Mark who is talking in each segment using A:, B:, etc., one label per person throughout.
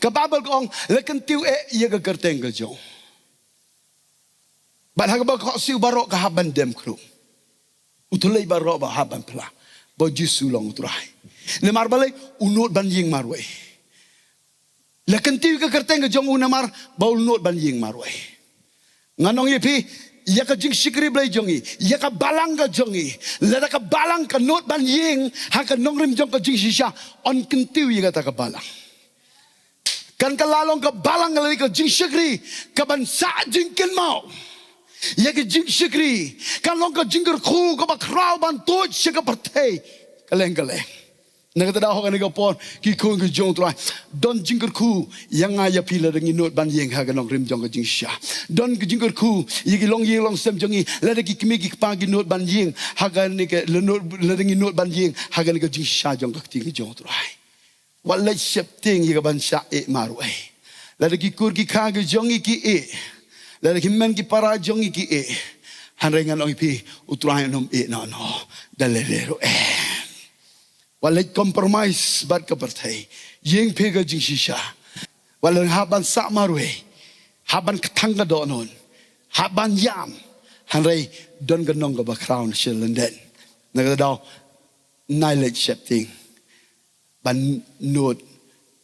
A: Kababal ko ang lakantiw iya ka kerteng ka jong. Bat hagabal ko siu barok ka haban dem kru. Utulay barok ba haban pala. Baju sulong utray. Lemar balay unut ban ying marway. Lakantiw ka kerteng ka jong unamar baul unut ban ying marway. Nganong yepi ia ka jing sikri blay jongi, ia ka balang ka jongi, lada ka balang ka not ban ying, ha ka nongrim jong ka jing sisya, on kentiu ia ka ta ka balang. Kan ka lalong ka balang lari ka jing sikri, ka ban sa jing ken mau. Ia ka jing sikri, kan long ka jing ku ka ba kraw ban toj siya ka partay, kaleng. Nakatadaw ka nga po, kikong ka jong turay. Don jingker ku, yang ngaya pila dengan inut ban yang haga nong rim jong ka jing siya. Don ka jingker ku, yagi long sem jongi, lada ki kimigi kipagi inut ban yang, haga nika lada inut ban yang, haga nika jing siya jong ka ting jong turay. Walay siap ting yaga ban siya marway. Lada ki kur ki kaga jongi ki lada ki men ki para jongi ki Hanrengan ong ipi, uturayan nom na no, dalelero Walay compromise bat ka partay. Yeng pega jing sisya. Walang haban sa marwe. Haban katangga doon. Haban yam. Hanray don ganong ka ba crown siya landen. Nagadaw nailet shifting. Ban nod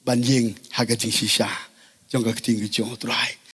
A: ban yeng haga jing sisya. Jong ka kating jong utray.